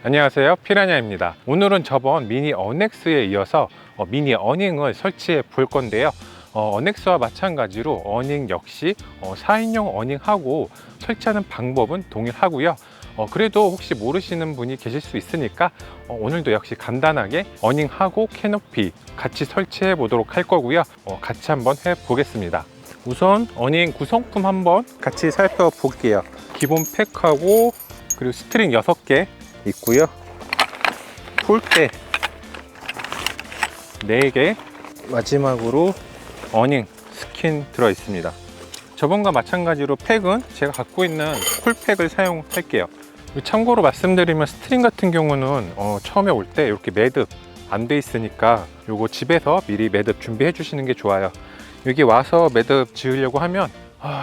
안녕하세요, 피라냐입니다. 오늘은 저번 미니 어넥스에 이어서 미니 어닝을 설치해 볼 건데요. 어넥스와 마찬가지로 어닝 역시 4인용 어닝하고 설치하는 방법은 동일하고요. 그래도 혹시 모르시는 분이 계실 수 있으니까 오늘도 역시 간단하게 어닝하고 캐노피 같이 설치해 보도록 할 거고요. 같이 한번 해 보겠습니다. 우선 어닝 구성품 한번 같이 살펴볼게요. 기본 팩하고 그리고 스트링 6개 있고요. 폴대 4개, 마지막으로 어닝 스킨 들어 있습니다. 저번과 마찬가지로 팩은 제가 갖고 있는 쿨팩을 사용할게요. 참고로 말씀드리면 스트링 같은 경우는 처음에 올 때 이렇게 매듭 안 돼 있으니까 요거 집에서 미리 매듭 준비해 주시는 게 좋아요. 여기 와서 매듭 지으려고 하면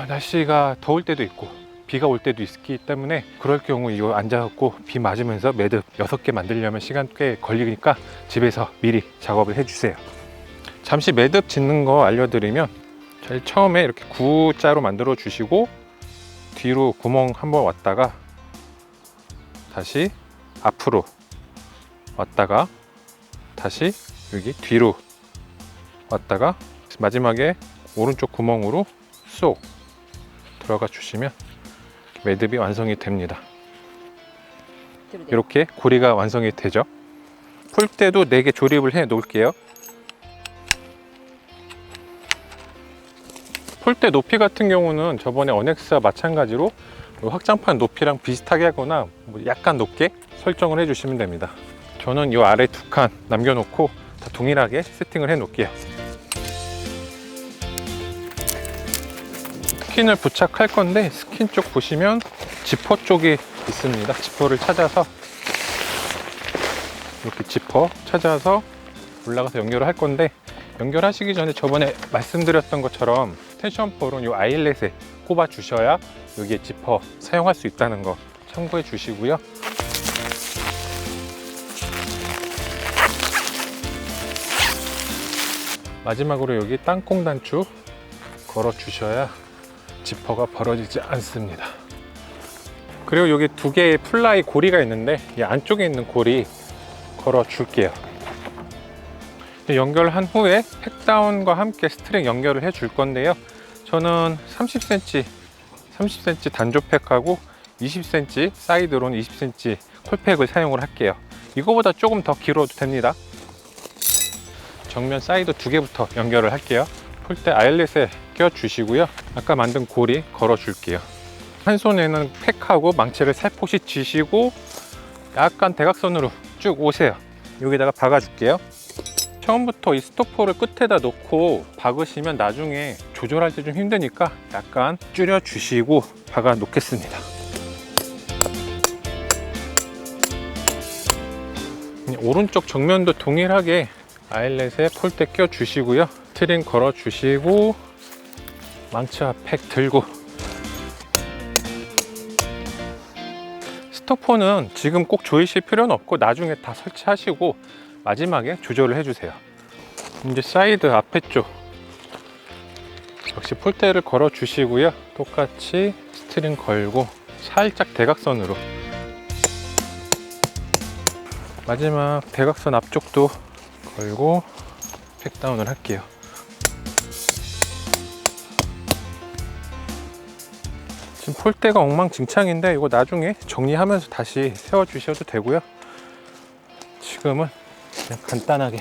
날씨가 더울 때도 있고 비가 올 때도 있기 때문에 그럴 경우 이거 앉아갖고 비 맞으면서 매듭 6개 만들려면 시간 꽤 걸리니까 집에서 미리 작업을 해주세요. 잠시 매듭 짓는 거 알려드리면 제일 처음에 이렇게 Gu자로 만들어 주시고 뒤로 구멍 한번 왔다가 다시 앞으로 왔다가 다시 여기 뒤로 왔다가 마지막에 오른쪽 구멍으로 쏙 들어가 주시면 매듭이 완성이 됩니다. 이렇게 고리가 완성이 되죠. 폴대도 4개 조립을 해 놓을게요. 폴대 높이 같은 경우는 저번에 어넥스와 마찬가지로 확장판 높이랑 비슷하게 하거나 약간 높게 설정을 해 주시면 됩니다. 저는 이 아래 2칸 남겨놓고 다 동일하게 세팅을 해 놓을게요. 스킨을 부착할 건데 스킨 쪽 보시면 지퍼 쪽이 있습니다. 지퍼를 찾아서 이렇게 지퍼 찾아서 올라가서 연결을 할 건데, 연결하시기 전에 저번에 말씀드렸던 것처럼 텐션폴은 이 아일렛에 꼽아 주셔야 여기에 지퍼 사용할 수 있다는 거 참고해 주시고요. 마지막으로 여기 땅콩 단추 걸어 주셔야 지퍼가 벌어지지 않습니다. 그리고 여기 2개의 플라이 고리가 있는데 이 안쪽에 있는 고리 걸어 줄게요. 연결한 후에 팩다운과 함께 스트링 연결을 해 줄 건데요. 저는 30cm 단조팩하고 20cm 사이드로는 20cm 콜팩을 사용을 할게요. 이거보다 조금 더 길어도 됩니다. 정면 사이드 2개부터 연결을 할게요. 폴대 아일렛에 껴 주시고요. 아까 만든 고리 걸어 줄게요. 한 손에는 팩하고 망치를 살포시 쥐시고 약간 대각선으로 쭉 오세요. 여기다가 박아 줄게요. 처음부터 이 스토퍼를 끝에다 놓고 박으시면 나중에 조절할 때 좀 힘드니까 약간 줄여 주시고 박아 놓겠습니다. 오른쪽 정면도 동일하게 아일렛에 폴대 껴 주시고요. 스트링 걸어 주시고 망치와 팩 들고, 스토퍼는 지금 꼭 조이실 필요는 없고 나중에 다 설치하시고 마지막에 조절을 해주세요. 이제 사이드 앞에 쪽 역시 폴대를 걸어 주시고요. 똑같이 스트링 걸고 살짝 대각선으로, 마지막 대각선 앞쪽도 걸고 팩다운을 할게요. 지금 폴대가 엉망진창인데 이거 나중에 정리하면서 다시 세워 주셔도 되고요. 지금은 그냥 간단하게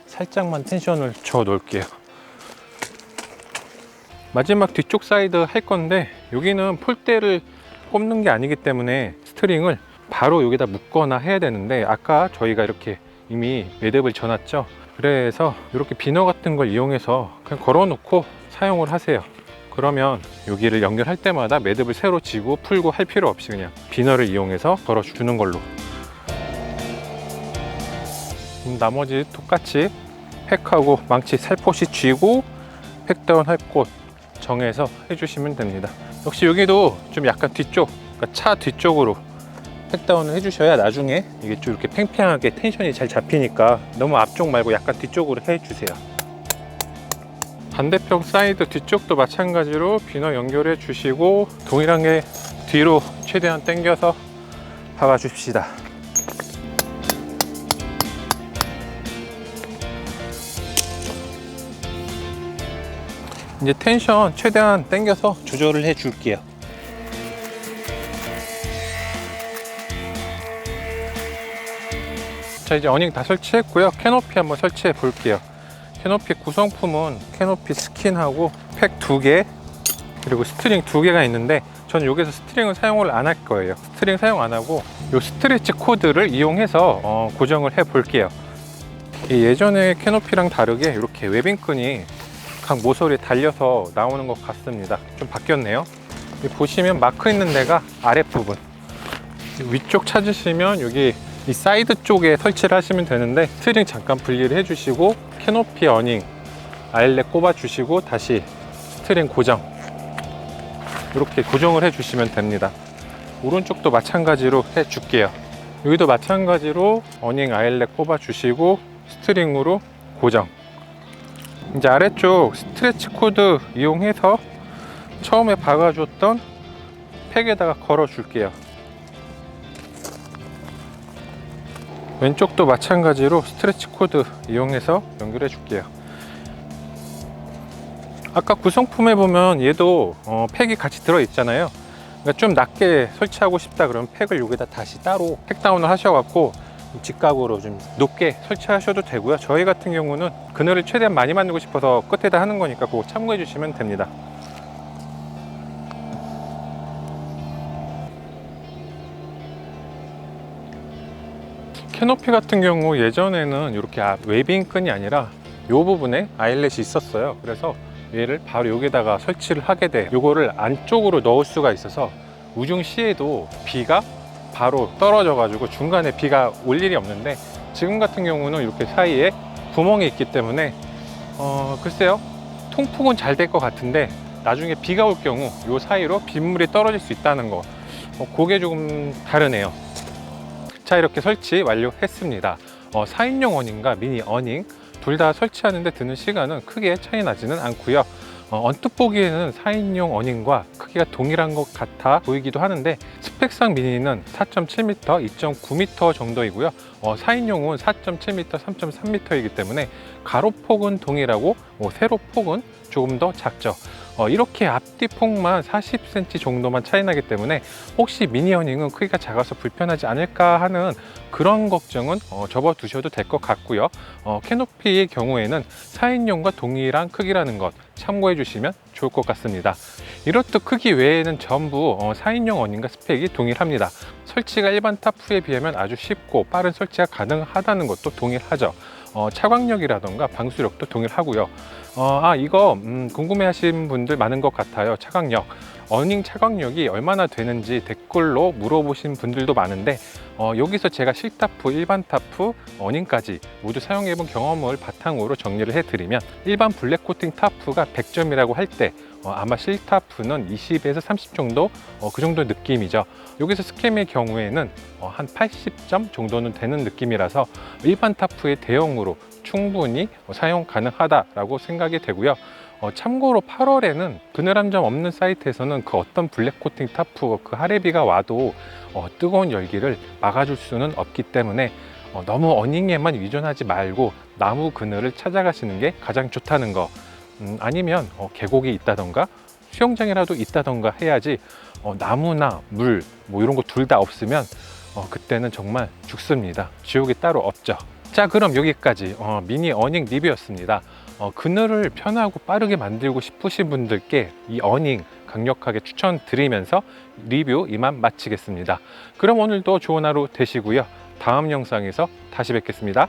살짝만 텐션을 줘 놓을게요. 마지막 뒤쪽 사이드 할 건데 여기는 폴대를 꼽는 게 아니기 때문에 스트링을 바로 여기다 묶거나 해야 되는데, 아까 저희가 이렇게 이미 매듭을 져놨죠. 그래서 이렇게 비너 같은 걸 이용해서 그냥 걸어 놓고 사용을 하세요. 그러면 여기를 연결할 때마다 매듭을 새로 지고 풀고 할 필요 없이 그냥 비너를 이용해서 걸어 주는 걸로. 나머지 똑같이 팩하고 망치 살포시 쥐고 팩다운 할 곳 정해서 해주시면 됩니다. 역시 여기도 좀 약간 뒤쪽, 그러니까 차 뒤쪽으로 팩다운을 해주셔야 나중에 이게 좀 이렇게 팽팽하게 텐션이 잘 잡히니까 너무 앞쪽 말고 약간 뒤쪽으로 해주세요. 반대편 사이드 뒤쪽도 마찬가지로 비너 연결해 주시고 동일하게 뒤로 최대한 당겨서 박아 줍시다. 이제 텐션 최대한 당겨서 조절을 해 줄게요. 자, 이제 어닝 다 설치했고요. 캐노피 한번 설치해 볼게요. 캐노피 구성품은 캐노피 스킨하고 팩 2개 그리고 스트링 2개가 있는데 저는 여기서 스트링을 사용을 안 할 거예요. 스트링 사용 안 하고 이 스트레치 코드를 이용해서 고정을 해 볼게요. 예전에 캐노피랑 다르게 이렇게 웨빙끈이 각 모서리에 달려서 나오는 것 같습니다. 좀 바뀌었네요. 보시면 마크 있는 데가 아랫부분, 위쪽 찾으시면 여기 이 사이드 쪽에 설치를 하시면 되는데 스트링 잠깐 분리를 해주시고 캐노피 어닝 아일렛 꼽아 주시고 다시 스트링 고정, 이렇게 고정을 해 주시면 됩니다. 오른쪽도 마찬가지로 해 줄게요. 여기도 마찬가지로 어닝 아일렛 꼽아 주시고 스트링으로 고정. 이제 아래쪽 스트레치 코드 이용해서 처음에 박아줬던 팩에다가 걸어 줄게요. 왼쪽도 마찬가지로 스트레치 코드 이용해서 연결해 줄게요. 아까 구성품에 보면 얘도 팩이 같이 들어 있잖아요. 그러니까 좀 낮게 설치하고 싶다 그러면 팩을 여기다 다시 따로 팩 다운을 하셔갖고 직각으로 좀 높게 설치하셔도 되고요. 저희 같은 경우는 그늘을 최대한 많이 만들고 싶어서 끝에다 하는 거니까 그거 참고해 주시면 됩니다. 캐노피 같은 경우 예전에는 이렇게 웨빙 끈이 아니라 이 부분에 아일렛이 있었어요. 그래서 얘를 바로 여기다가 설치를 하게 돼 요거를 안쪽으로 넣을 수가 있어서 우중 시에도 비가 바로 떨어져 가지고 중간에 비가 올 일이 없는데, 지금 같은 경우는 이렇게 사이에 구멍이 있기 때문에 글쎄요, 통풍은 잘 될 것 같은데 나중에 비가 올 경우 요 사이로 빗물이 떨어질 수 있다는 거, 그게 조금 다르네요. 자, 이렇게 설치 완료했습니다. 4인용 어닝과 미니 어닝 둘 다 설치하는데 드는 시간은 크게 차이 나지는 않고요. 언뜻 보기에는 4인용 어닝과 크기가 동일한 것 같아 보이기도 하는데 스펙상 미니는 4.7m, 2.9m 정도이고요. 4인용은 4.7m, 3.3m이기 때문에 가로폭은 동일하고 세로폭은 조금 더 작죠. 이렇게 앞뒤 폭만 40cm 정도만 차이 나기 때문에 혹시 미니 어닝은 크기가 작아서 불편하지 않을까 하는 그런 걱정은 접어두셔도 될 것 같고요. 캐노피의 경우에는 4인용과 동일한 크기라는 것 참고해 주시면 좋을 것 같습니다. 이렇듯 크기 외에는 전부 4인용 어닝과 스펙이 동일합니다. 설치가 일반 타프에 비하면 아주 쉽고 빠른 설치가 가능하다는 것도 동일하죠. 차광력이라던가 방수력도 동일하고요. 이거 궁금해 하신 분들 많은 것 같아요. 차광력, 어닝 차광력이 얼마나 되는지 댓글로 물어보신 분들도 많은데 여기서 제가 실타프, 일반 타프, 어닝까지 모두 사용해 본 경험을 바탕으로 정리를 해드리면, 일반 블랙 코팅 타프가 100점이라고 할 때 아마 실타프는 20에서 30 정도, 그 정도 느낌이죠. 여기서 스캠의 경우에는 한 80점 정도는 되는 느낌이라서 일반 타프의 대용으로 충분히 사용 가능하다라고 생각이 되고요. 참고로 8월에는 그늘 한 점 없는 사이트에서는 그 어떤 블랙 코팅 타프, 그 하레비가 와도 뜨거운 열기를 막아줄 수는 없기 때문에 너무 어닝에만 의존하지 말고 나무 그늘을 찾아가시는 게 가장 좋다는 거. 아니면 계곡이 있다던가 수영장이라도 있다던가 해야지 나무나 물 뭐 이런 거 둘 다 없으면 그때는 정말 죽습니다. 지옥이 따로 없죠. 자, 그럼 여기까지 미니 어닝 리뷰였습니다. 그늘을 편하고 빠르게 만들고 싶으신 분들께 이 어닝 강력하게 추천드리면서 리뷰 이만 마치겠습니다. 그럼 오늘도 좋은 하루 되시고요. 다음 영상에서 다시 뵙겠습니다.